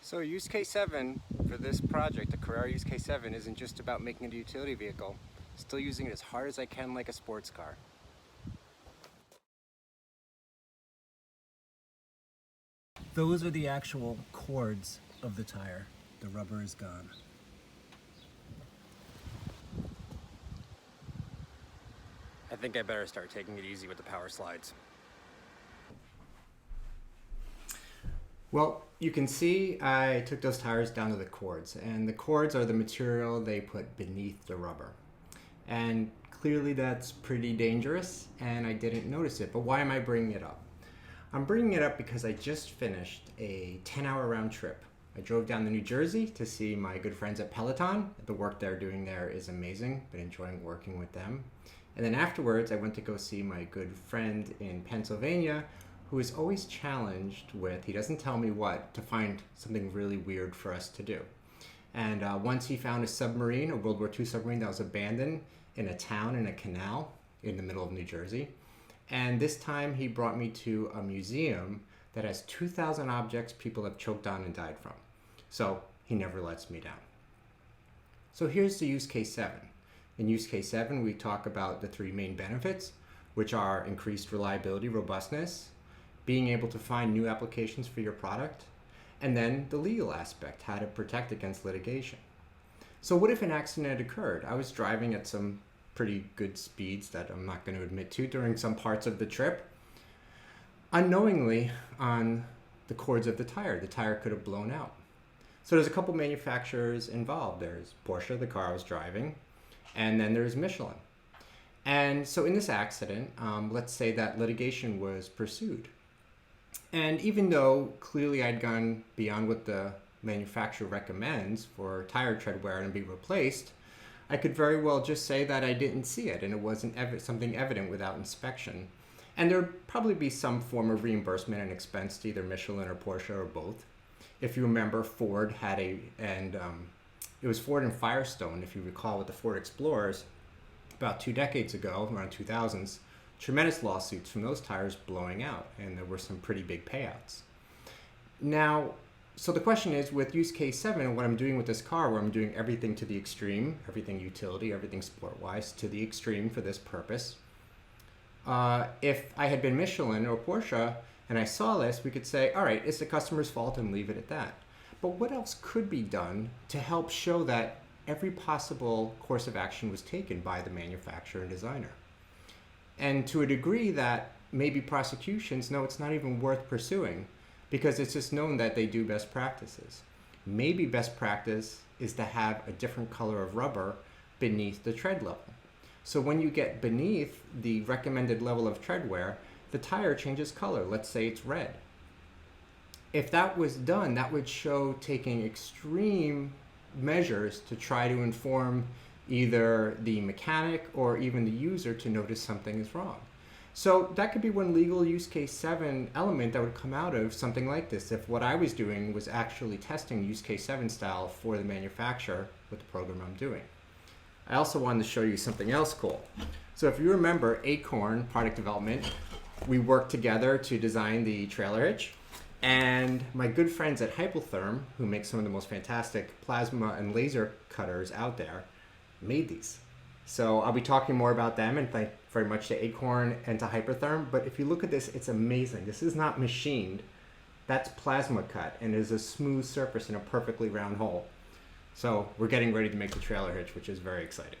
So UC7 for this project, the Carrera UC7, isn't just about making it a utility vehicle. Still using it as hard as I can like a sports car. Those are the actual cords of the tire. The rubber is gone. I think I better start taking it easy with the power slides. Well, you can see I took those tires down to the cords, and the cords are the material they put beneath the rubber. And clearly that's pretty dangerous, and I didn't notice it. But why am I bringing it up? I'm bringing it up because I just finished a 10-hour round trip. I drove down to New Jersey to see my good friends at Peloton. The work they're doing there is amazing. Been enjoying working with them. And then afterwards, I went to go see my good friend in Pennsylvania, who is always challenged with, he doesn't tell me what, to find something really weird for us to do. And once he found a submarine, a World War II submarine that was abandoned in a town in a canal in the middle of New Jersey. And this time he brought me to a museum that has 2,000 objects people have choked on and died from. So he never lets me down. So here's the use case 7. In use case 7, we talk about the 3 main benefits, which are increased reliability, robustness, being able to find new applications for your product, and then the legal aspect, how to protect against litigation. So what if an accident had occurred? I was driving at some pretty good speeds that I'm not going to admit to during some parts of the trip. Unknowingly, on the cords of the tire could have blown out. So there's a couple manufacturers involved. There's Porsche, the car I was driving, and then there's Michelin. And so in this accident, let's say that litigation was pursued. And even though clearly I'd gone beyond what the manufacturer recommends for tire tread wear and be replaced, I could very well just say that I didn't see it and it wasn't something evident without inspection. And there'd probably be some form of reimbursement and expense to either Michelin or Porsche or both. If you remember, Ford had it was Ford and Firestone, if you recall, with the Ford Explorers about 2 decades ago, around 2000s, tremendous lawsuits from those tires blowing out, and there were some pretty big payouts. Now, so the question is, with use case 7, what I'm doing with this car, where I'm doing everything to the extreme, everything utility, everything sport-wise, to the extreme for this purpose. If I had been Michelin or Porsche, and I saw this, we could say, all right, it's the customer's fault and leave it at that. But what else could be done to help show that every possible course of action was taken by the manufacturer and designer? And to a degree that maybe prosecutions, no, it's not even worth pursuing because it's just known that they do best practices. Maybe best practice is to have a different color of rubber beneath the tread level. So when you get beneath the recommended level of tread wear, the tire changes color. Let's say it's red. If that was done, that would show taking extreme measures to try to inform either the mechanic or even the user to notice something is wrong. So that could be one legal use case 7 element that would come out of something like this, if what I was doing was actually testing use case 7 style for the manufacturer with the program I'm doing. I also wanted to show you something else cool. So if you remember Acorn product development, we worked together to design the trailer hitch. And my good friends at Hypotherm, who make some of the most fantastic plasma and laser cutters out there, made these. So I'll be talking more about them, and thank very much to Acorn and to Hypotherm. But if you look at this, it's amazing. This is not machined. That's plasma cut, and is a smooth surface in a perfectly round hole. So we're getting ready to make the trailer hitch, which is very exciting.